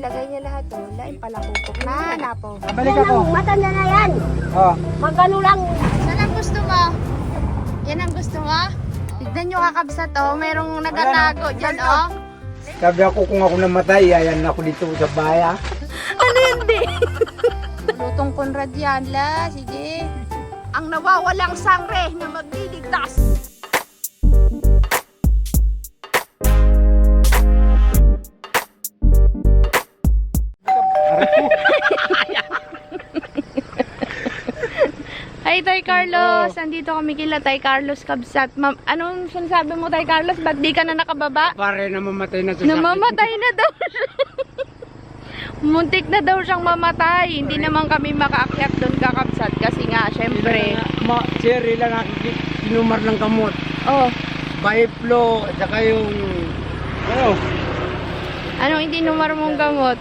nilagay niya lahat. Oh. Lain pala kupok na. Napo. Balik ako. Matanda na yan. Oh. Magano lang. Saan ang gusto mo? Yan ang gusto mo? Tignan nyo kakabsat oh. Merong nagatago dyan oh. Sabi ako kung ako namatay, ayan ako dito sa baya. Ano hindi? Lutong Conrad yan la. Sige. Ang nawawalang sangre na magliligtas. Hi, Tay Carlos! Andito kami kila Tay Carlos Kabsat. Anong sinasabi mo, Tay Carlos? Ba't di ka na nakababa? Pare, namamatay na sa sakit. Namamatay na daw siya. Muntik na daw siyang mamatay. Hindi naman kami makaakyat doon kakabsat. Kasi nga, syempre. Sir, ilang kinumar ng kamot. Oh, Biplo, at saka yung... Ano? anong hindi numar mong gamot?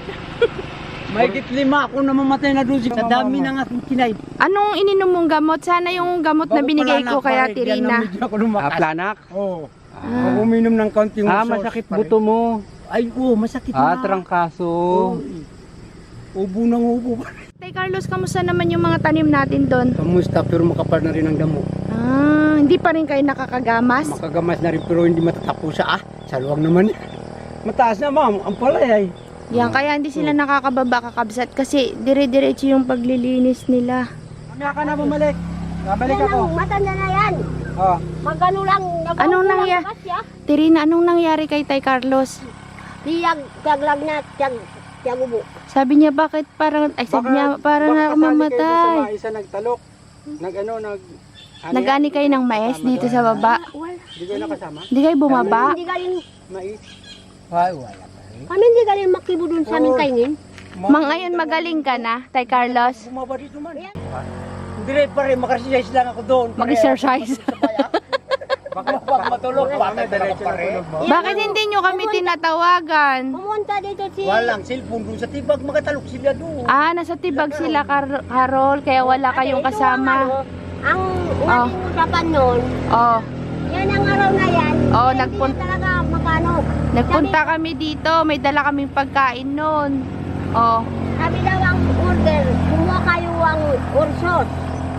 Mahigit 5 ako namamatay na doon. Sa dami ng aking kinay. Anong ininom mong gamot? Sana yung gamot na binigay ko kay Ate Rina. Planak? Oo. Ako uminom ng kaunting masakit buto mo. Ay, oo, masakit na. Trangkaso. Ubo ng ubo. Tay Carlos, kamusta naman yung mga tanim natin doon? Kamusta, pero makapal na rin ang damo. Ah, hindi pa rin kayo nakakagamas? Makagamas na rin, pero hindi matatapos sa saluwang naman. Mataas na, ma'am. Ang palay ay. Yan, kaya hindi sila nakakababa kakabsat kasi dire-diretso yung paglilinis nila. Mamaya ka na bumalik. Babalik ako. Matanda na yan. Oh. Magano lang. Anong nangyari? Tirina, anong nangyari kay Tay Carlos? Tiyag na. Tiyag ubo. Sabi niya bakit parang, ay sabi niya parang na mamatay. Isa nagtalok. Nag-ani kayo ng mais dito sa baba? Hindi kayo nakasama? Hindi kayo bumaba? Hindi galing. Mais? Wala pa rin. Kami hindi galing makibo dun sa aming kaingin. Ngayon magaling ka na, Tay Carlos? Bumaba dito man. Hindi rin pa rin, makaresize lang ako doon. Mag-exercise. Baka matulog, baka diretso pa rin. Bakit hindi nyo kami tinatawagan? Pumunta dito si... Walang cellphone doon sa tibag, magatalok sila doon. Ah, nasa tibag sila, Carol, kaya wala kayong kasama. Ang unating usapan nun, Oh, yan ang araw na yan. Oh, hindi talaga makano. nagpunta kami dito, may dala kaming pagkain noon. Oh, Sabi daw ang order, kumuha kayo ang ursos.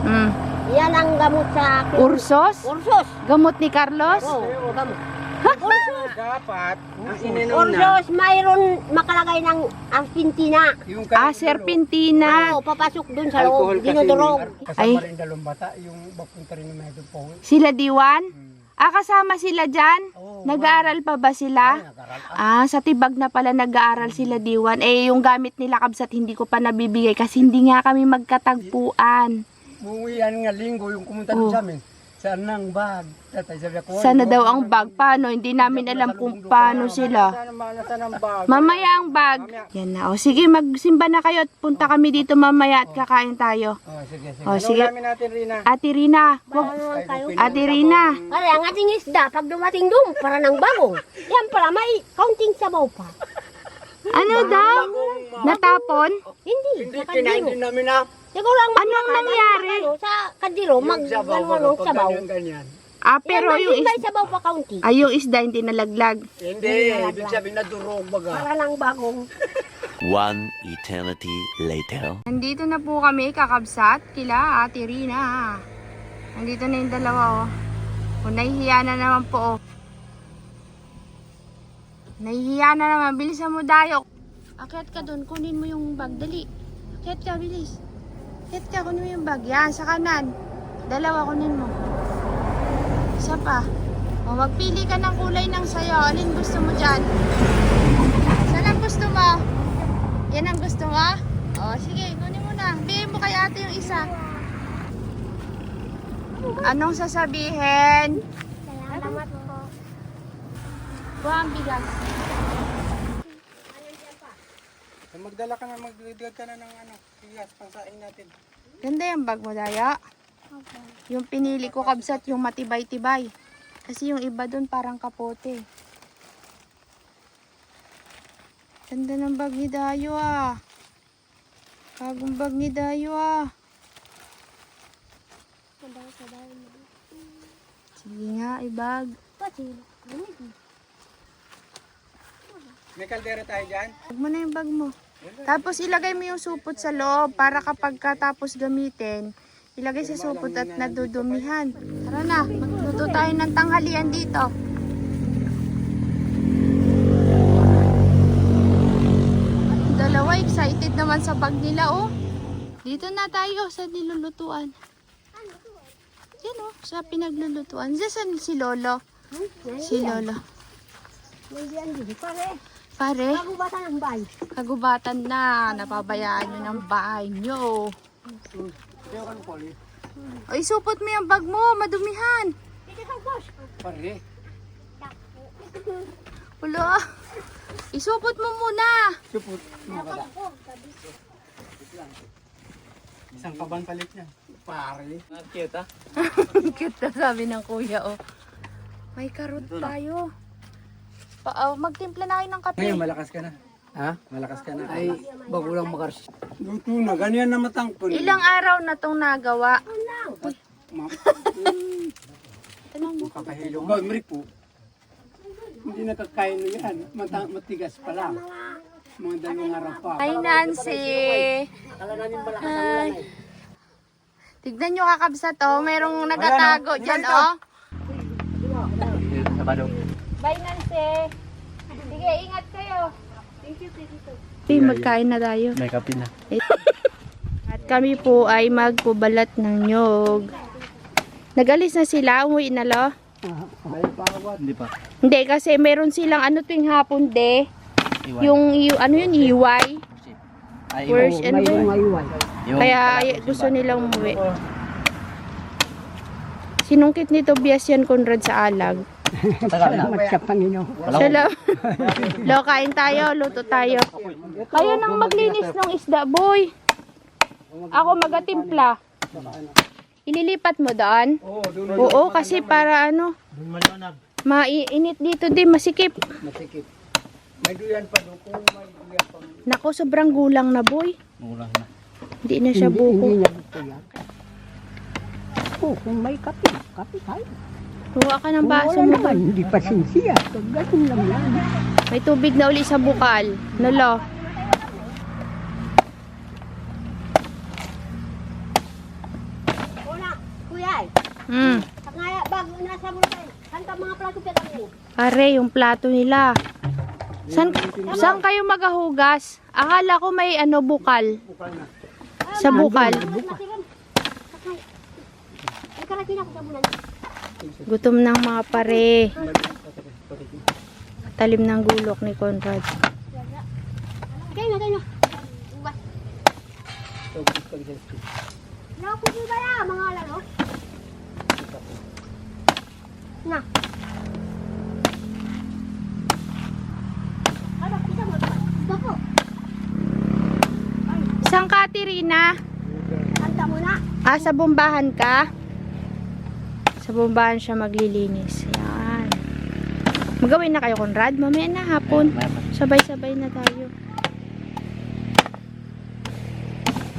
mm. Yan ang gamot sa akin. Ursos? Ursos. Gamot ni Carlos? Oo, gamot. Ursos. Dapat, ang ininom na. Ursos, mayroon makalagay ng Argentina. Yung Serpentina. Oo, papasok dun sa loob. Dinudurog. Ay. Kasama rin dalawang bata, yung papunta rin ng Medyo Paul. Sila Diwan? Ah, kasama sila dyan? Oo. Nag-aaral pa ba sila? Ah, sa tibag na pala nag-aaral sila Diwan. Eh, yung gamit nila kabsat hindi ko pa nabibigay kasi hindi nga kami magkatagpuan. Buwian nga linggo yung kumunta doon sa amin. Saan ang bag? Tatay sabi ako. Sana daw ang bag? Paano? Hindi namin alam kung paano sila. Saan ang bag? Mamaya ang bag. Yan na. O sige, magsimba na kayo at punta kami dito mamaya at kakain tayo. Oh, sige, sige. Oh, sige. Namin natin, Rina. Ate Rina. Ate Rina. Pare, ang ating isda, pag dumating doon, para ng bago. Yan pala, may kaunting sabaw pa. Ano daw? Natapon? Hindi, Hindi, sa kinain kadiro. din namin na. Siguro lang Anong nangyari? Sa kadiro, Yung mag-ano sabaw. ganyan. Ah, pero yung May sabaw pa kaunti. ay, yung isda hindi nalaglag. Hindi, ibig sabihin na durog baga. Para lang bagong. One eternity later. Nandito na po kami, kakabsat, kila Ate Rina. Nandito na yung dalawa, oh. O, nahihiya na naman po, oh. Nahihiya na naman. Bilisan mo, Dayo. Akyat ka doon, kunin mo yung bag. Dali. Akyat ka, bilis. Akyat ka, kunin mo yung bag. Yan, sa kanan. Dalawa, kunin mo. Isa pa. O, magpili ka ng kulay ng sayo. Alin gusto mo dyan? Saan ang gusto mo? Yan ang gusto mo? O, sige, kunin mo na. Bigay mo kay ate yung isa. Anong sasabihin? Salamat po. Buha ang bigas. Magdala ka na, magdagdag ka na ng bigas, pangsaing natin. Ganda yung bag mo, Daya. Yung pinili ko kabsat, yung matibay-tibay. Kasi yung iba dun parang kapote. Ganda ng bag ni Dayo, ah. Bagong bag ni Dayo, ah. Sige nga, ibag. May kaldera tayo dyan. Huwag mo na yung bag mo. Tapos ilagay mo yung supot sa loob para kapag katapos gamitin, ilagay sa supot at nadudumihan. Tara na, magluto tayo ng tanghalian dito. Dalawa, excited naman sa bag nila, oh. Dito na tayo sa nilulutuan. Yan, oh, sa pinaglulutuan. Diyan si Lolo. Si Lolo. Nandiyan din, pare. Pare, Kagubatan ng bay. kagubatan na. Napabayaan nyo ng bahay nyo. O, isupot mo yung bag mo. Madumihan. Dito sa boss. Pare. Wala. Isupot mo muna. Supot. Wala. Isang kaban palit niya. Pare. Cute ah. Cute na sabi ng kuya, oh. May karot tayo. Magtimpla na kayo ng kape. Ngayon, malakas ka na. Ha? Malakas ka na. Ay, bago lang makaras. Luto na. Ganyan na matangkol. Ilang araw na tong nagawa? Tanong mo. Kakahilong. Gawin po. Hindi nakakain na yan. Matigas pa lang. Mga dalawang araw pa. Hi, Nancy. Hi. Tignan nyo kakabsat, oh. Merong nagatago dyan, oh. Bye, Nancy. Sige, ingat kayo. Thank you, magkain na tayo. May kape na. At kami po ay magpubalat ng nyog. Nag-alis na sila, umuwi na lo. Hindi pa. Hindi, kasi meron silang ano tuwing hapon de. Yung ano yun, iway. Worst and kaya gusto nilang umuwi. Sinungkit ni Tobias yan, Conrad, sa alag. Salamat sa Panginoon. Salamat. Lo, kain tayo, luto tayo. Kayo nang maglinis ng isda, boy. Ako magatimpla. Ililipat mo doon? Oo, kasi para ano, mainit dito din, masikip. Masikip. May duyan pa doon. Kung may duyan pa. Nako, sobrang gulang na, boy. Gulang na. Hindi na siya buko. Oh, kung may kape, kape tayo. Kuha ka ng baso mo. Hindi pa sinsiya. Ganun lang yan. May tubig na uli sa bukal. Nalo. Una, kuya, ngaya bago nasa bulkan. Saan ka mga plato pera mo? Are, yung plato nila. Saan kayo magahugas? Akala ko may ano bukal. Sa bukal. Ay, karating ako sa bulan. Gutom ng mga pare. Talim ng gulok ni Conrad. Kayo na. Naku, di ba ya, mga lalo? Na. Ano, isa mo? Ito po. Saan ka, Tirina? Kanta mo na. Ah, sa bombahan ka? Sa bombahan siya maglilinis. Yan. Magawin na kayo, Conrad. Mamaya na hapon. Sabay-sabay na tayo.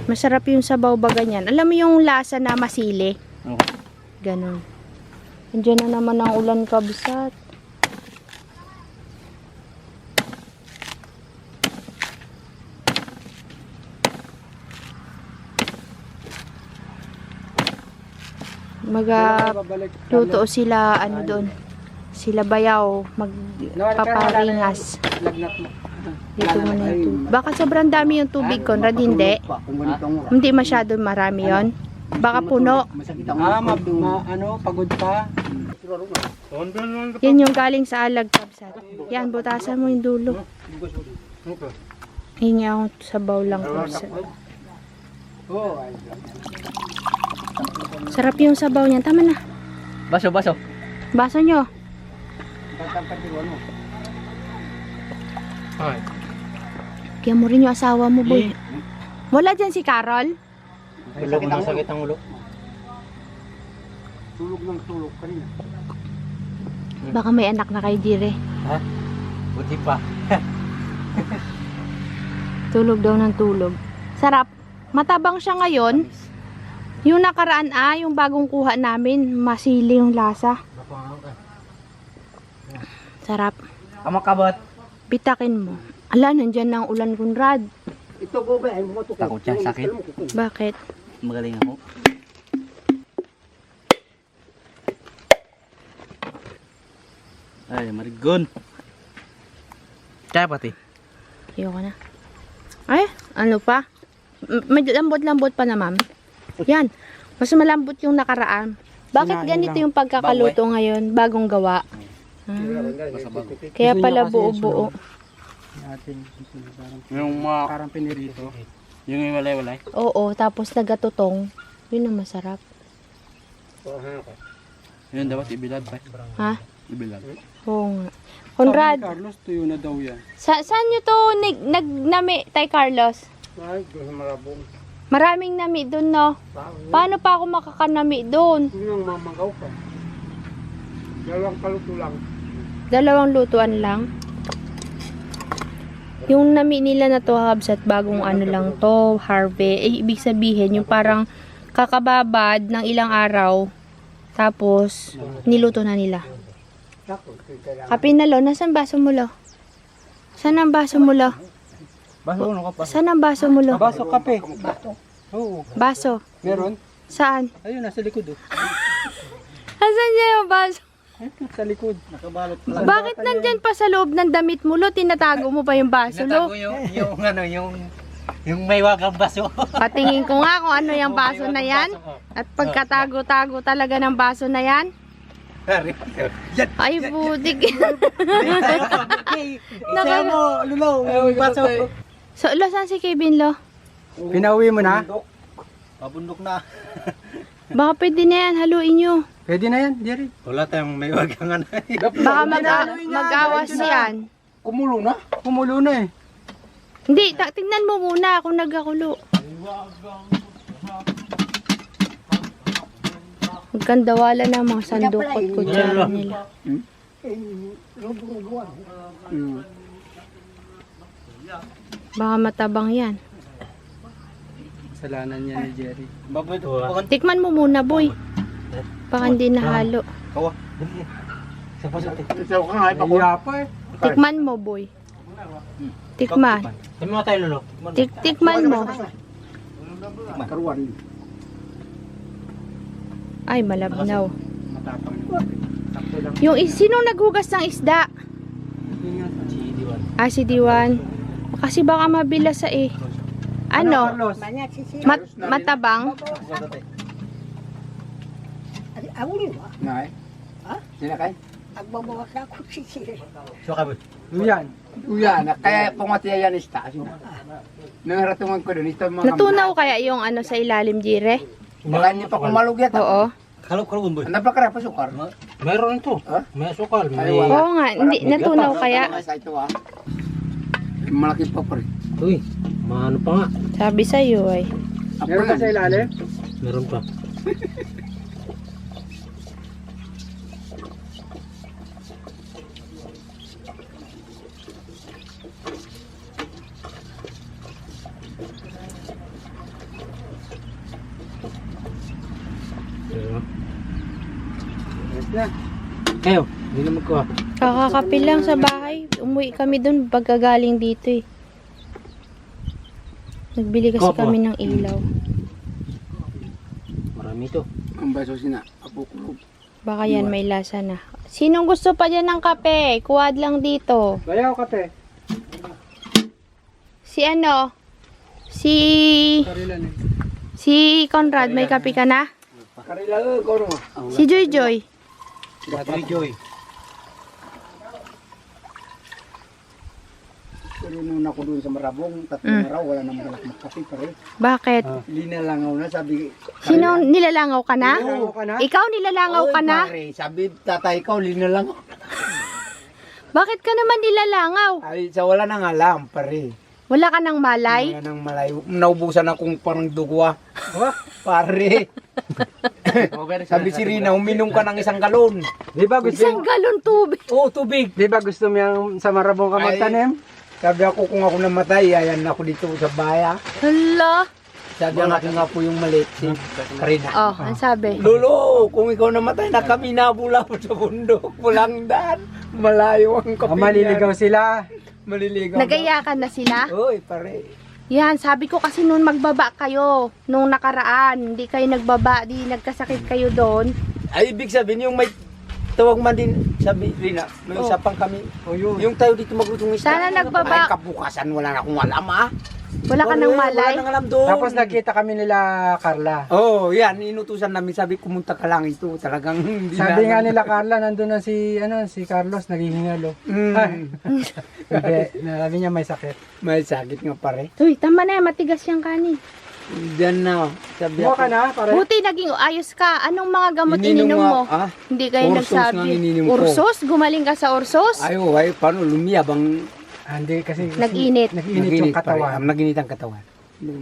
Masarap yung sabaw ba ganyan. Alam mo yung lasa na masili? Ganon. Andiyan na naman ang ulan, kabsat. Magluto sila ano doon. Sila bayaw magpaparingas. Dito muna yung tubig. Baka sobrang dami yung tubig, Conrad, hindi. Hindi masyado marami yon. Baka puno. Ano, pagod pa. Yan yung galing sa alag, kabsat. Yan, butasan mo yung dulo. Hingi akong sabaw lang, kabsat. Sarap yung sabaw niyan. Tama na. Baso. Baso nyo. Kaya mo rin yung asawa mo, boy. Wala dyan si Carol? Sakit ang ulo. Tulog kanina. Baka may anak na kay Jire. Ha? Buti pa. Tulog daw ng tulog. Sarap. Matabang siya ngayon. Yung nakaraan yung bagong kuha namin, masili yung lasa. Sarap. Amakabot. Pitakin mo. Ala, nandyan na ang ulan, Conrad. Ito po ba? Ay, mo to. Takot siya sa akin. Bakit? Magaling ako. Ay, marigon. Kaya pati. Ayoko na. Ay, ano pa? Medyo lambot-lambot pa na, ma'am. Yan. Mas malambot yung nakaraan. Bakit ganito yung pagkakaluto ngayon? Bagong gawa. Kaya pala buo-buo. Yung mga karang pinirito. Yung walay-walay. Oo, tapos nagatutong. Yun ang masarap. Yun dapat ibilad pa. Ha? Ibilad. Oo nga. Conrad, Carlos, tuyo na daw yan. saan nyo to nami, tay Carlos? Ay, gusto marabong. Maraming nami dun, no? Paano pa ako makakanami dun? Hindi nang mamanggaw ka. Dalawang kaluto lang. Dalawang lutuan lang. Yung nami nila na to, Habs, at bagong ano lang to, harvest. Ibig sabihin, yung parang kakababad ng ilang araw. Tapos, niluto na nila. Kape na lo, nasan baso mo lo? Saan ang baso mo lo? Baso ano ka pa? Saan ang baso mo lo? Baso kape. Oo. Baso. Meron? Saan? Ayun, nasa likod oh. Asan niya yung baso? Sa likod. Nakabalot pa lang. Bakit nandyan pa sa loob ng damit mo lo? Tinatago mo pa yung baso lo? yung may wagang baso. Patingin ko nga kung ano yung baso na yan. At pagkatago-tago talaga ng baso na yan. Ay, budik. mo, lulaw, yung baso. So, lo, saan si Kevin lo? Pinauwi mo na? Pabundok na. Baka pwede na yan, haluin nyo. Pwede na yan, Jerry. Wala tayong may wagang ano. Baka mag-awas yan. Kumulo na? Kumulo na eh. Hindi, tingnan mo muna kung nagkakulo. Magkandawala na mga sandukot ko dyan nila. Baka matabang yan. Kasalanan niya ni Jerry. Baboy to. Tikman mo muna, boy. Baka hindi nahalo. Kawa. Sa pasate. Iya pa eh. Tikman mo, boy. Tikman. Kami mga tayo lolo. Tikman mo. Karuan. Ay, malabnaw. Matapang. Sakto lang. Yung sino naghugas ng isda? Ah, si Diwan. Kasi baka mabila sa Ano? Carlos? Matabang? Nay. Sila kay? So kaboy. Uyan. Uyan. Kaya pumatiya yan ista. Nangaratungan ko doon. Ito mga Natunaw kaya yung ano sa ilalim, Jire? baka hindi pa kumalugyat. Oo. Kalok boy. Ano pa kaya pa sukar? Meron ito. Ha? May asukal. Ay, May... wala. Oo nga, hindi natunaw kaya. Sa ito ah. Malaki pa pa rin. Uy, maano pa nga. Sabi sa iyo ay. Meron pa sa ilalim? Meron pa. Yes na. Kayo, hindi na magkuha. Kakakapi lang sa bahay. Umuwi kami dun pagkagaling dito eh. Nagbili kasi Kopo. kami ng ilaw. Marami ito. Ang baso sina. Apo ko. Baka yan may lasa na. Sinong gusto pa dyan ng kape? Kuwad lang dito. Bayaw kape. Si ano? Si... Karilan eh. Si Conrad, may kape ka na? Karilan ko no. Si Joy Joy. Joy. Pero nung ako doon sa Marabong, 3 araw, wala nang balak magkape pare. Bakit? Linalangaw na, sabi. Sino nilalangaw ka na? Nilalangaw ka na? Ikaw nilalangaw ka na? Pare, sabi tatay ko, linalangaw. Bakit ka naman nilalangaw? Ay, sa wala nang alam, pare. Wala ka ng malay? Wala nang malay. Naubusan akong parang dugwa. Pare. Sabi si Rina, uminom ka ng 1 galon. Di ba Isang galon tubig. Oo, tubig. Di ba gusto mo yung sa Marabong ka magtanim? Sabi ako kung ako namatay, ayan ako dito sa baya. Hala. Sabi ang aking nga po yung maliit, si Karina. Oh, ang sabi. Lolo, kung ikaw namatay na kami nabula sa bundok, pulang daan. Malayo ang kapilyan. Maliligaw sila. Maliligaw. Nagayakan na sila? Oy, pare. Yan, sabi ko kasi noon magbaba kayo. Nung nakaraan, hindi kayo nagbaba, di nagkasakit kayo doon. Ay, ibig sabihin yung may tawag man din, sabi Rina, may Oh. usapang kami. Yung tayo dito maglutong isda. Sana nagbaba. Ay, kabukasan, wala na akong alam ah. Wala ka nang malay. Wala nang alam doon. Tapos nakita kami nila Carla. Oh, yan, inutusan namin, sabi kumunta ka lang ito, talagang hindi Sabi na. nga nila Carla, nandun na si Carlos, naghihingal oh. Hindi, sabi niya may sakit. May sakit nga pare. Uy, tama na yan, matigas yung kanin. Diyan na, sabi Buka ka na, pare. Buti naging ayos ka. Anong mga gamot Ininom ininom nga, mo? ah? Hindi kayo Ursos nagsabi. nga ininom ko. Ursos? Gumaling ka sa ursos? Ay, paano lumiyabang Hindi, kasi Nag-init. Nag-init yung katawan. Naginit ang katawan.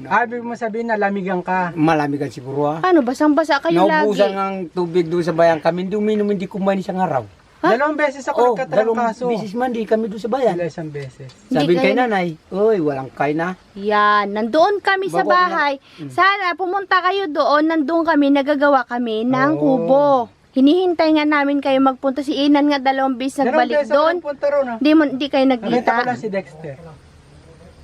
Ibig mo sabihin na lamigan ka. Malamig ka siguro ah. Paano? Basang-basa kayo lagi. Naubusan ng tubig doon sa bayan kami, hindi uminom, hindi kumain isang araw. Ha? 2 beses Oh, ako nagkatarang kaso. bisis man di kami doon sa bayan. Sila isang beses. Sabi Hindi kay kayo- nanay, oy, walang kain na. Yan, nandoon kami sa Bago ako bahay. Sana pumunta kayo doon, nandoon kami, nagagawa kami ng Oh. kubo. Hinihintay nga namin kayo magpunta. Si Inan nga 2 beses nagbalik doon. Punta ron ah. Hindi kayo Nakita ko lang nagkita. si Dexter.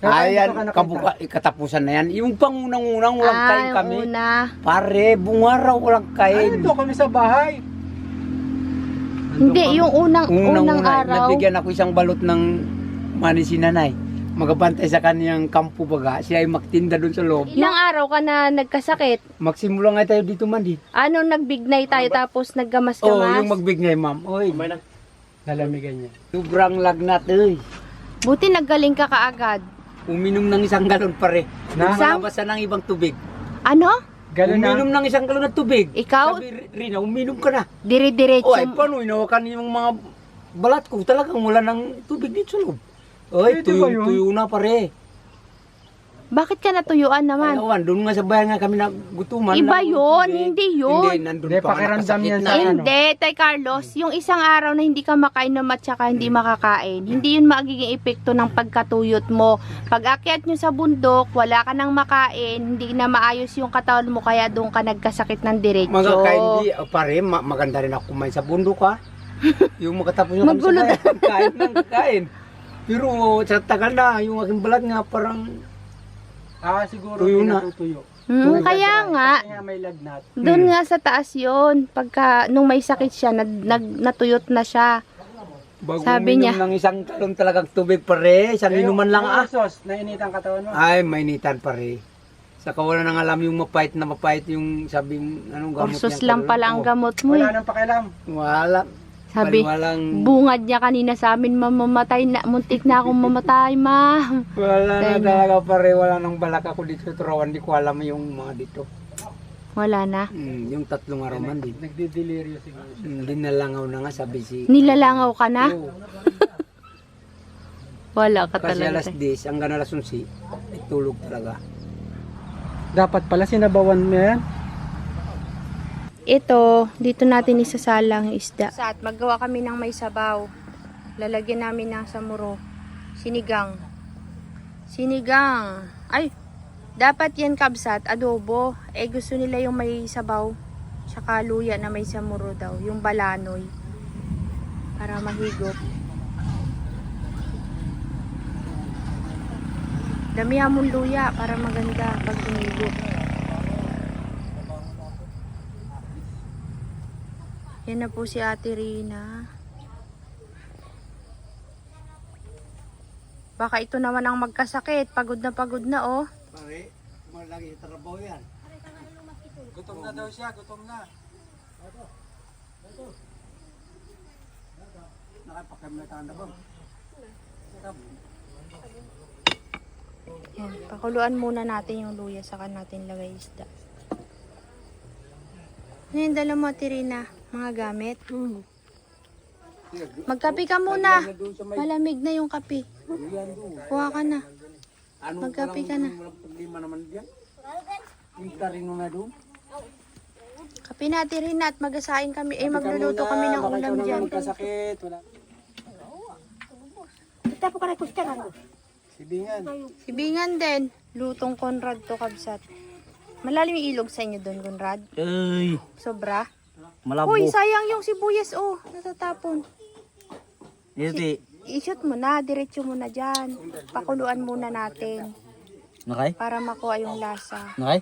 Ayan, Nakita ka kabuka, katapusan na yan. Yung pangunang-unang walang kain Ay, kami. una. Pare, bungaraw walang Ay, kain. ito kami sa bahay. Hindi, yung unang Unang-una, araw. nabigyan ako isang balot ng mani si nanay. Magabantay sa kaniyang kampo baga. Siya ay magtinda doon sa loob. Ilang araw ka na nagkasakit? Magsimula nga tayo dito man di. Ano, nagbignay tayo tapos Oh, naggamas-gamas? yung magbigay ma'am. Oy, Nalamigan niya. sobrang lagnat eh. Buti naggaling ka kaagad. Uminom ng isang galon pare. Na? Malabasan ng ibang tubig. Ano? Galon na. Uminom ng isang galon ng tubig. Ikaw? Sabi, Rina, uminom ka na. Dire-diretso. O ay, paano inawakan yung mga balat ko? Talagang wala ng tubig dito sa loob. Ay, Pwede ba yun? tuyo na pare. Bakit ka natuyuan Ay, naman? awan, doon nga sa bayan nga kami nagutuman. Iba ng yun, tubig. hindi yun. Hindi, nandun Hindi, pa. pakiramdam nakasakit yan na. sa ano. Hindi, Tay Carlos, yung isang araw na hindi ka makainom at saka hindi makakain, hindi yun magiging epekto ng pagkatuyot mo. Pag akyat nyo sa bundok, wala ka nang makain, hindi na maayos yung katawan mo, kaya doon ka nagkasakit ng diretso. Mga kain di, pare, maganda rin ako kumain sa bundok ha. Yung makatapos yung kami Magulo sa bayan, kain ng kain. Pero sa tagal na, yung aking balat nga parang Siguro Tuyo na. pinatutuyo. Kaya nga, Kasi nga may lagnat. doon nga sa taas yun, pagka, nung may sakit siya, natuyot na siya. bago Sabi uminom niya. ng isang talon talagang tubig pare, isang inuman lang ah. Sos, nainit ang katawan mo. Ay, mainitan pare. Saka wala nang alam yung mapait yung sabing anong gamot Ursos niya, lang pare. pala ang gamot mo Wala eh. nang pakialam. Wala. Sabi, Walang, bungad niya kanina sa amin, mamamatay na, muntik na akong mamatay, ma. wala na Then, talaga pare, wala nang balak ako dito sa Turawan, di ko alam yung mga dito. Wala na. Yung 3 araw man din. Nagdidelirio siguro. Dinalangaw na nga sabi si... Nilalangaw ka na? Oo. Wala ka Kasi talaga. alas 10 hanggang alas 11, tulog talaga. Dapat pala sinabawan mo yan. Ito, dito natin isasalang yung isda. At maggawa kami ng may sabaw. Lalagyan namin ng samuro. Sinigang. Sinigang. Ay, dapat yan kabsat, adobo. Eh, gusto nila yung may sabaw. Tsaka luya na may samuro daw. Yung balanoy. Para mahigop. Damihan mong luya para maganda pag humigop. Yan na po si Ate Rina. Baka ito naman ang magkasakit. Pagod na oh. Pare, malagi sa trabaho yan. Gutom na daw siya, gutom na. Nakapakamitan na ba? Yan. Pakuluan muna natin yung luya. Saka natin lagay isda. Ano yung dala mo, Ate Rina? Mga gamit? Magkape ka muna. Malamig na yung kape. Kuha ka na. Ano Magkape ka na. walang problema naman diyan. Yung tarin mo na doon. Kape na, Ate Rina. At magasain kami. Eh, magluluto kami ng ulam dyan. Kasakit, wala. Sibingan. Sibingan din. Lutong Conrad to, kabsat. Malalim yung ilog sa inyo doon, Conrad. Ay, Sobra. malabo. Uy, sayang yung sibuyas, oh. Natatapon. Iti, I-shoot mo na, diretso mo na dyan. Pakuluan muna natin Nakay? para makuha yung lasa. Nakay?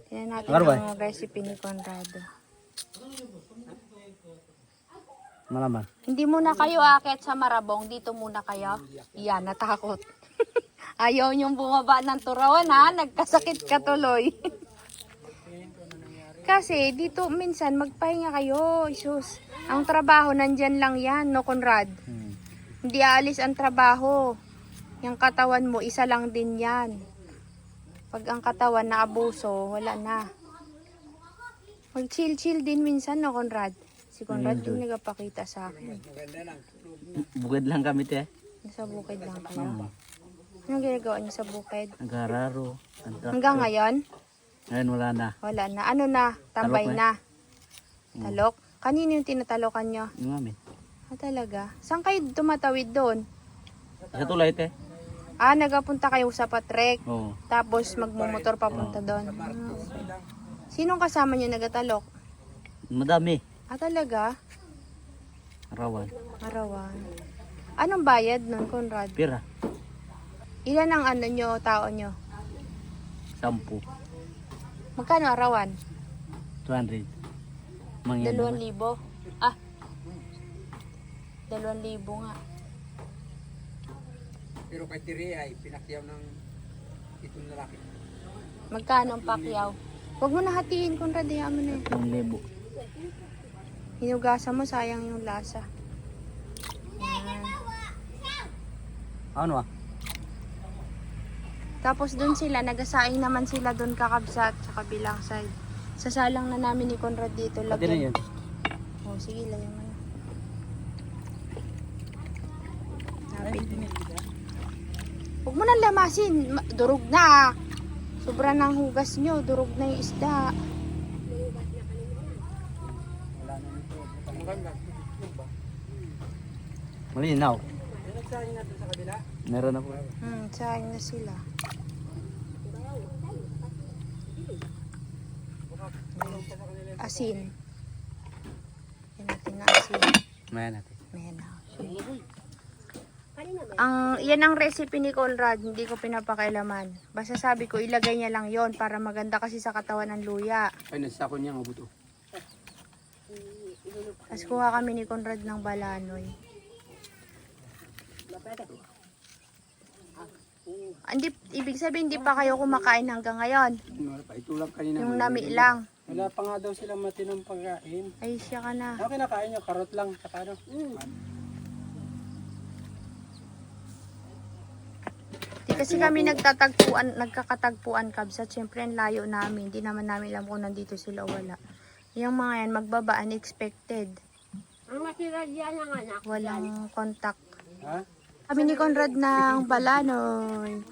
Tingnan natin Marway. ang recipe ni Conrado. Malaman. Hindi muna kayo aakyat sa Marabong, dito muna kayo. Yan, natakot. Ayaw niyong bumaba ng turawan ha, nagkasakit ka tuloy. Kasi dito minsan magpahinga kayo, Isus. Ang trabaho nandyan lang yan, no Conrad? Hindi aalis ang trabaho. Yung katawan mo, isa lang din yan. Pag ang katawan na abuso, wala na. Mag-chill-chill din minsan, no Conrad? Si Conrad din nagpakita sa akin. Bukid lang kami te. Nasa bukid lang kayo. Anong ginagawa niyo sa bukid? Nag-araro. Hanggang ngayon? Ngayon wala na. Wala na. Ano na? Tambay Talok na. Talok? Kanino yung tinatalokan nyo? Yung amin. Ah, talaga? Saan kayo tumatawid doon? Sa tulay te. Ah, nagapunta kayo sa Patrek. Oo. Tapos magmumotor papunta doon. Ah, okay. Sinong kasama nyo nagatalok? Madami. Ah, talaga? Arawan. Arawan. Anong bayad nun, Conrad? Pira. Ilan ang ano nyo, tao nyo? 10. Magkano arawan? 200. Mangyan 2,000. Ah. 2,000 nga. Pero kay Tiri ay pinakyaw ng itong lalaki. Magkano ang pakyaw? Huwag mo na hatiin, Conrad. Hayaan mo na yun. 1,000. Hinugasan mo, sayang yung lasa. Yan. Ano ah? Tapos dun sila, nagasaing naman sila dun kakabsat sa kabilang side. Sasalang na namin ni Conrad dito. Pati na yun. Oh, sige, lagyan mo na. Lapit mo. Huwag mo nang lamasin. Durog na. Sobra ng hugas nyo. Durog na yung isda. Malinaw. Meron na po. Sayang na sila. Asin. Yan natin na asin. Maya natin. Ayan na. Yan ang recipe ni Conrad, hindi ko pinapakailaman. Basta sabi ko, ilagay niya lang yon para maganda kasi sa katawan ng luya. Ay, nasa ko niya mabuto. Tapos kuha kami ni Conrad ng balanoy. Hindi, ibig sabihin, hindi pa kayo kumakain hanggang ngayon. Ito lang kanina. Yung nami lang. Wala pa nga daw silang matinong pagkain. Ay, siya ka na. Ano kinakain nyo? Karot lang. Saka ano? Di kasi kami nagkakatagpuan kabsat. Siyempre, ang layo namin. Hindi naman namin alam kung nandito sila o wala. Yung mga yan, magbaba, unexpected. Ang matira diyan ang anak. Walang contact. Ha? Kami ni Conrad ng balanoy.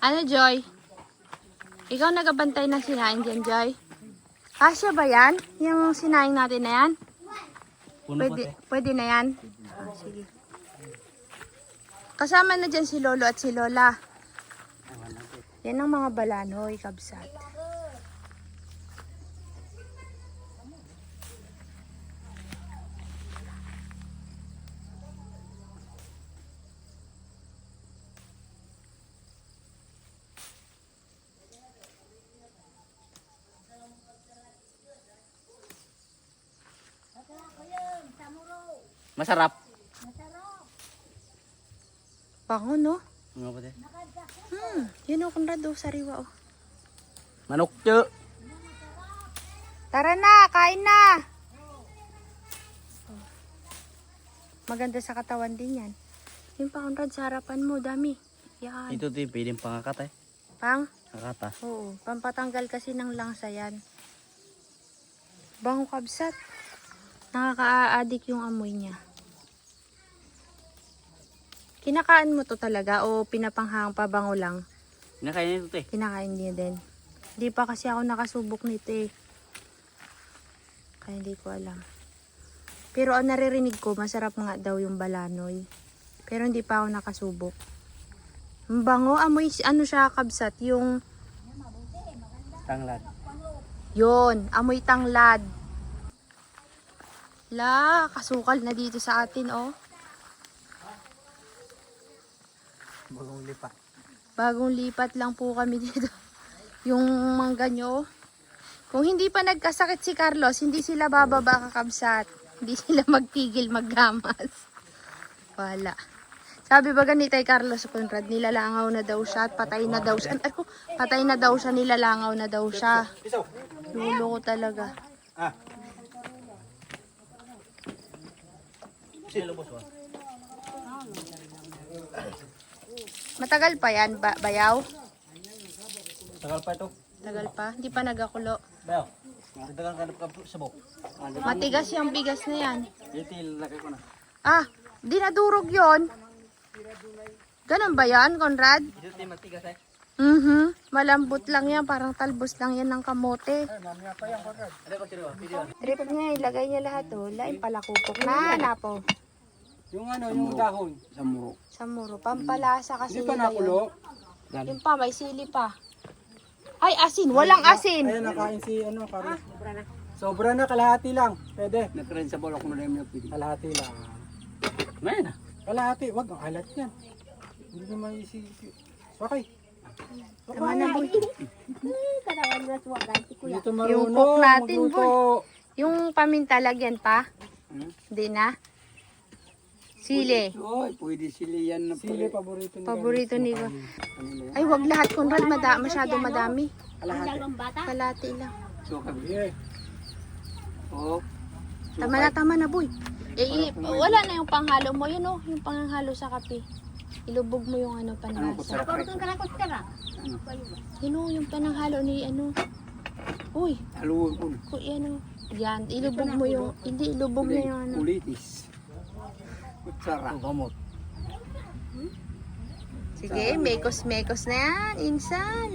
Ano, Joy? Ikaw nagabantay ng sinaing dyan, Joy? Kasya ba yan? Yung sinaing natin na yan? Puno po te. Pwede na yan? Ah, sige. Kasama na dyan si Lolo at si Lola. Yan ang mga balanoy, kabsat. Masarap. Bango, no? Ano po te? Yun o, Conrad, oh, sariwa, oh. Manok tyo. Tara na, kain na! Maganda sa katawan din yan. Yung pa, Conrad, sa harapan mo, dami. Yan. Ito te, pwedeng pangakat eh. Pang? Kakata. Oo, pampatanggal kasi ng langsa yan. Bango kabsat. Nakaka-addict yung amoy niya. Kinakain mo to talaga o pinapanghang pabango lang? Kinakain ito te. Kinakain niya din. Hindi pa kasi ako nakasubok nito eh. Kaya hindi ko alam. Pero ang naririnig ko, masarap nga daw yung balanoy. Pero hindi pa ako nakasubok. Ang bango, amoy, ano siya kabsat, yung Tanglad. Yun, amoy tanglad. La, kasukal na dito sa atin, oh. Bagong lipat. Bagong lipat lang po kami dito. Yung mangga nyo. Kung hindi pa nagkasakit si Carlos, hindi sila bababa kakabsat. Hindi sila magtigil maggamas. Wala. Sabi ba ganito kay Carlos Conrad, nilalangaw na daw siya at patay na daw siya. Ay, patay na daw siya, nilalangaw na daw siya. Lulo ko talaga. Matagal pa yan, bayaw? Tagal pa ito. Tagal pa? Hindi pa nagakulo. Bayaw. Dagan ka na sa bok. Matigas yung bigas na yan. Itil, laki ko na. Ah, di nadurog yon. Ganun ba yan, Conrad? Ito matigas eh. Malambot lang yan, parang talbos lang yan ng kamote. Ano ba kiro? Video. Trip niya, ilagay niya lahat, oh. Lain pala kupok na, napo. Yung yung dahon. Sa muro. Sa muro, pampalasa kasi Hindi pa nila nakulo. yun. Yung pa, may sili pa. Ay, asin, walang asin. Ayun, nakain si Carlos. Sobra na, kalahati lang. Pwede. Nagkaroon sa balok mo na yung pwede. Kalahati lang. Ngayon na. Kalahati, wag ang alat yan. Hindi naman isisi. Okay. Tama na, boy. Katawan na suwagan si kuya. Dito marunong Yung cook natin, magluto. Yung paminta, lagyan pa. Hindi na. Sili. Oy, pwede sili yan na Sili, paborito ni Paborito ni Iwa. Kanila yan. Ay, wag lahat, Conrad. Masyado madami. Kalahati. Ang bata. Kalati lang. So, kabi. Yeah. Oh. Tama na, boy. Wala na yung panghalo mo. Yun, oh. Yung panghalo sa kape. Ilubog mo yung Anong ano, panlasa. kutsara? Paborito ka na kustera. Yun, oh. Yung panghalo ni ano. Uy, Haluan ko. ano. Yan. Ilubog mo yung, hindi, ilubog mo yung ano. Kulitis. Kutsara. Gamot. Sige, mekos-mekos na yan. Insan.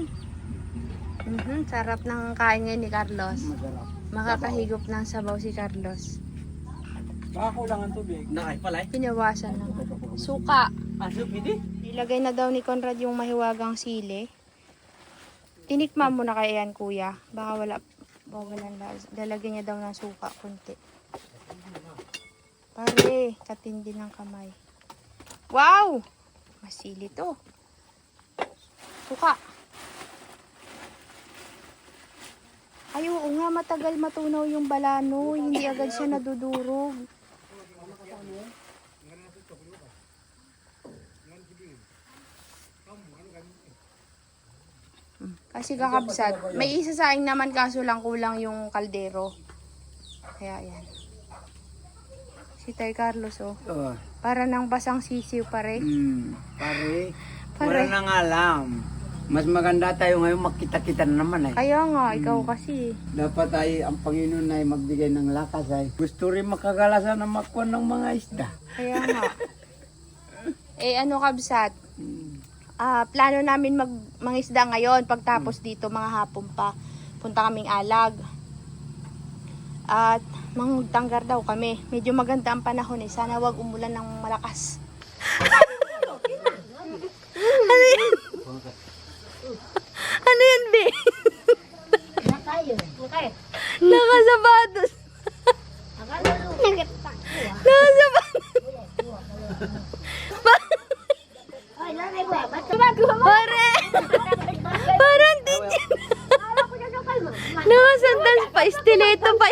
Sarap ng kain ngayon ni Carlos. Masarap. Makakahigop ng sabaw si Carlos. Baka kulang ang tubig. Nakay pala eh. Pinawasan lang. Suka. Aso, pwede? Ilagay na daw ni Conrad yung mahiwagang sili. Tinikman mo na kaya yan, kuya. Baka walang lasa. Lalagyan niya daw ng suka, kunti. Pare, katindi ng kamay. Wow! Masili to. Suka. Ay, oo nga, matagal matunaw yung balano. Hindi agad siya nadudurog. Kasi kakabsat. May isa sa akin naman kaso lang kulang yung kaldero. Kaya yan. Si Tay Carlos, oh. Oh. Para nang basang sisiw pare. Pare. Pare. Wala nang alam. Mas maganda tayo ngayon makita-kita na naman eh. Kaya nga, ikaw kasi. Dapat ay ang Panginoon ay magbigay ng lakas ay. Gusto rin makagalasan ng makuha ng mga isda. Kaya nga. Ano kabsat? Plano namin mangisda ngayon. Pagtapos dito, mga hapon pa. Punta kaming Alag. At mangtanggar daw kami. Medyo maganda ang panahon eh. Sana wag umulan ng malakas. Ano yan, be? Okay. Nakasapatos. Nakasapatos. Ay, nanay ba? Ba't tumagawa mo? Pare! Parang teacher. Nakasandals pa, stiletto pa.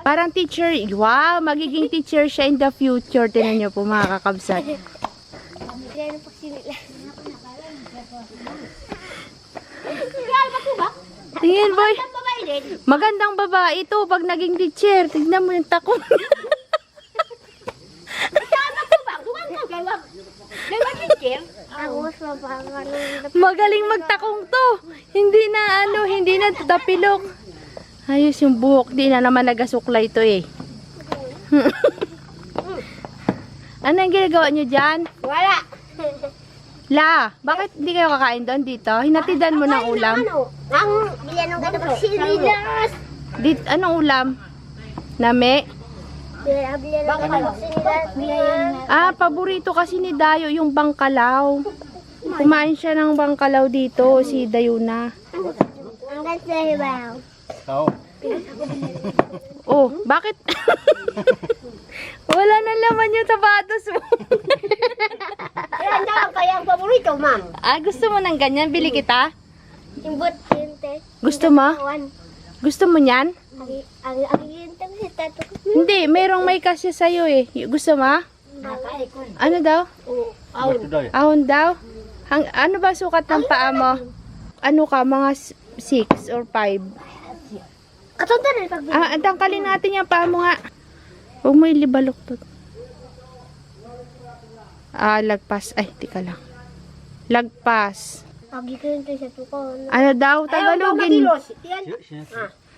Parang teacher. Wow, magiging teacher siya in the future. Tingnan niyo po mga kakabsat. Ano pa sinila? Tingnan boy. Babae din. Magandang babae ito pag naging teacher. Tignan mo yung takong. Magaling magtakong to. Hindi na tapilok. Ayos yung buhok. Di na naman nagasuklay to eh. Ano ang ginagawa nyo dyan? Wala. La, bakit hindi kayo kakain doon dito? Hinatidan mo ng ulam. Ang biyan ng ganda pa sinilas. Anong ulam? Name? Biyan ng sinilas. Paborito kasi ni Dayo yung bangkalaw. Kumain siya ng bangkalaw dito, si Dayuna. Ang ganda ba? Oo. Oh, bakit? Wala na laman yung sapatos mo. Ayan na, kaya ang paborito, ma'am. Ah, gusto mo ng ganyan? Bili kita? Imbot, yente. Gusto mo? Gusto mo niyan? Ang yente, si tato ko. Hindi, merong may kasya sa'yo eh. Gusto mo? Ano daw? Ahon daw? Ano ba sukat ng paa mo? Ano ka, mga 6 or 5? Katunta na pag Tangkalin natin yung paa mo nga. Huwag mo ilibaluktot. Lagpas. Ay, tika lang. Lagpas. Agi ko yun sa tuko. Ano daw? Tagalogin. Yan.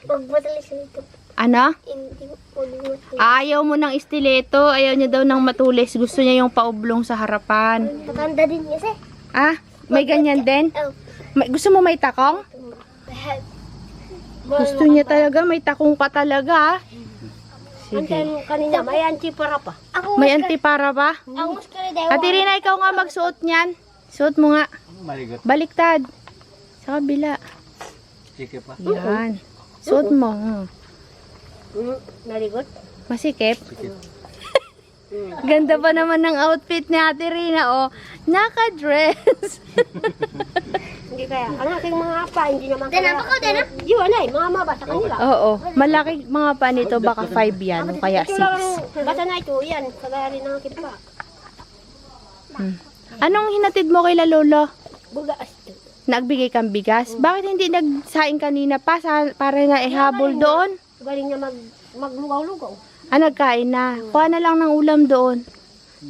Huwag matalis nito. Ano? Hindi ko matalis. Ayaw mo ng estileto. Ayaw niya daw ng matulis. Gusto niya yung paublong sa harapan. Matanda din kasi. May ganyan din? Oh. Gusto mo may takong? Gusto niya talaga. May takong pa talaga. Sige. Kanina, may antipara pa. May antipara ba? Ang muskari dewa. Ate Rina, ikaw nga magsuot niyan. Suot mo nga. Maligot. Baliktad. Sa kabila. Sige pa. Yan. Suot mo. Naligot? Masikip. Ganda pa naman ng outfit ni Ate Rina, oh. Naka-dress. Hindi kaya. Ang aking mga apa, hindi naman kaya. Dena, baka dena? Yun ay, mga maba sa kanila. Oo. Malaki mga pa nito. Baka 5 yan. O kaya Ito lang, 6. bata na ito, yan. Kagaya rin ng aking pa. Anong hinatid mo kay Lolo? Bugas. Nagbigay kang bigas? Bakit hindi nagsaing kanina pa para na ihabol doon? Galing niya maglugaw-lugaw. Nagkain na. Kuha na lang ng ulam doon.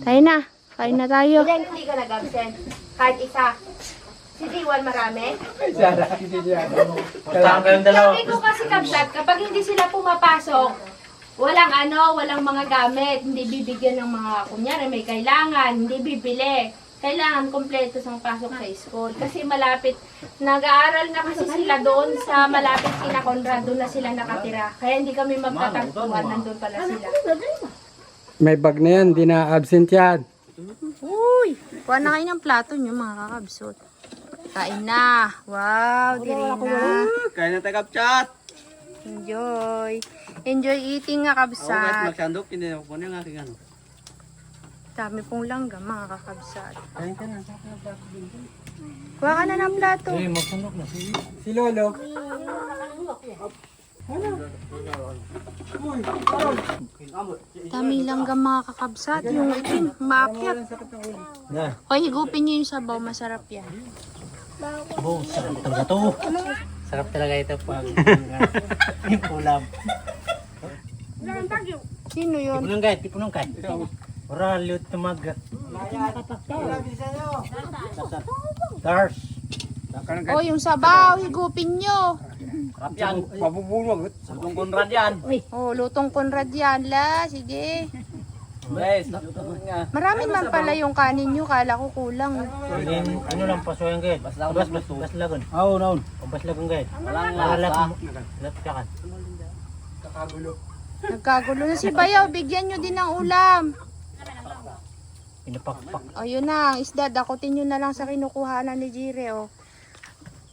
Tayo na. Kain na tayo. Hindi ka nag-absent. Kahit isa. Si Diwan marami? Ay, Sarah, hindi niya. Puntahan kayong dalawa. Sabi ko kasi kabsat, kapag hindi sila pumapasok, walang mga gamit. Hindi bibigyan ng mga, kunyari may kailangan, hindi bibili. Kailangan kompleto sang pasok sa school. Kasi malapit, nag-aaral na kasi sila doon sa malapit kina Conrad, doon na sila nakatira. Kaya hindi kami magtatagpuan, nandun pala sila. May bag na yan, di na absent yan. Uy! Kuha na kayo ng plato nyo mga kakabsot. Kain na. Wow, diri na. Kaya na tayo kapchat. Enjoy. Enjoy eating nga Ako guys, kabsat. magsandok. Hindi na po yung aking ano. Dami pong langgam mga kakabsat. Kuha ka na ng plato. Magsunok na. Si Lolo. Daming langgam mga kakabsat. Yung itim, maakyat. Hoy, higupin nyo yung sabaw. Masarap yan. Oh, sarap talaga to. Sarap talaga ito pag yung ulam. Sino yun? Tipunong kahit. Ora, liut tumaga. Stars. Oh, yung sabaw. Higupin nyo. Sarap yan. Mabubulwag. Lutong Conrad yan. Oh, lutong Conrad yan. La, sige. Guys, lutong nga. Marami man pala yung kanin nyo. Kala ko kulang. Ano lang pasoyan guys? Baslagon. Oo, noon. Baslagon guys. Walang lasa. Lapyakan. Nagkagulo na si Bayaw. Bigyan nyo din ng ulam. Pinapakpak. Ayun na, ang isda. Dakutin nyo na lang sa kinukuhanan ni Jire, oh.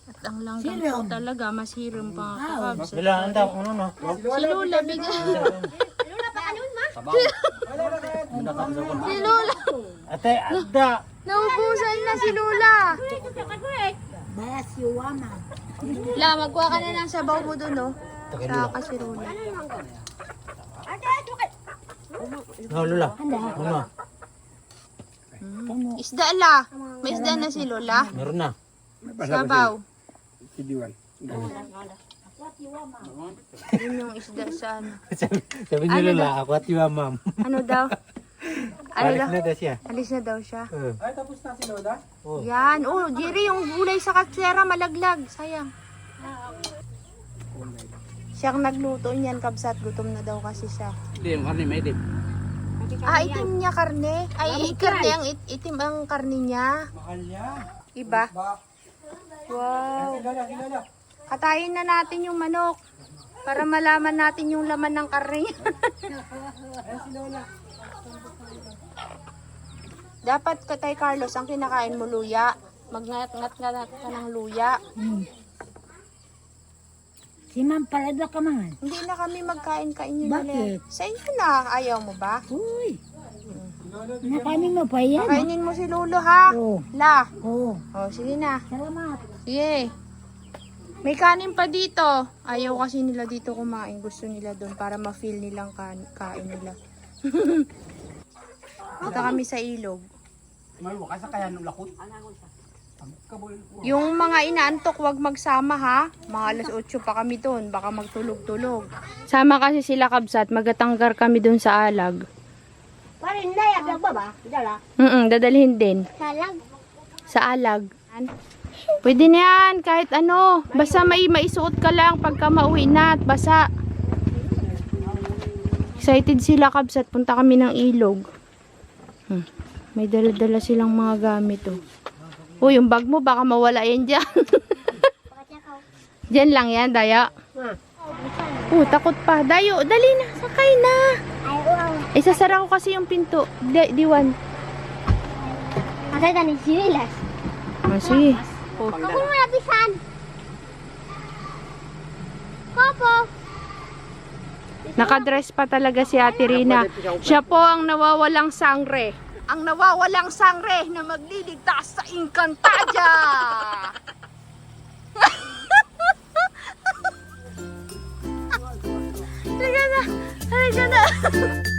At ang langgam ko talaga, masirem pa nga kakabs. Bila, anda, ano no? Si Lula, bigyan. Si Lula. Ate, anda. Naubusan na si Lula. La, magkuha ka na ng sabaw mo dun, oh. Saka si Lula. No, Lula. Ano? Isda la. May isda na si Lula. Meron na. Sabaw. Si Diwan. Yun yung isda sa ano. Sabi niyo Lula, ako at yung ma'am. Ano daw? Ano daw? na siya. Alis na daw siya. Ay, tapos na si Lola? Yan. Oh, Jerry, yung gulay sa katsera malaglag. Sayang. Siyang nagluto niyan, kabsat. Gutom na daw kasi siya. Hindi, yung karne, may itim. Itim niya karne. Ay, karne ang itim ang karne niya. Mahal niya. Iba? Wow. Katayin na natin yung manok. Para malaman natin yung laman ng karne niya. Dapat Tatay Carlos, ang kinakain mo luya. Magngat-ngat ka ng luya. Si Ma'am Palado ka man. Hindi na kami magkain-kain yun Bakit? ulit. Sa inyo na. Ayaw mo ba? Uy. Nakainin mo pa yan. Kainin mo si Lolo ha. Oo. La. Oo. Oh, sige na. Salamat. Sige. May kanin pa dito. Ayaw kasi nila dito kumain. Gusto nila doon para ma-feel nilang kain nila. Punta kami sa ilog. May wakas sa kaya nung lakot. Yung mga inaantok, wag magsama ha. Mga alas 8 pa kami doon. Baka magtulog-tulog. Sama kasi sila kabsat. Magatanggar kami doon sa alag. Parin na yan, ba? Dala. Dadalhin din. Salag. Sa alag. Pwede na yan. Kahit ano. Basta may maisuot ka lang pagka mauwi na at basa. Excited sila kabsat. Punta kami ng ilog. May dala-dala silang mga gamit oh. Uy, yung bag mo baka mawala yan dyan. Dyan lang yan, Daya. Takot pa. Dayo, dali na. Sakay na. Isasara ko kasi yung pinto. Diwan. Asay na ni Sinilas. Sige. Ako mo napisan. Popo. Nakadress pa talaga si Ate Rina. Siya po ang nawawalang sangre. Ang nawawalang sangre na magliligtas sa Encantadia. Halika na. Halika na.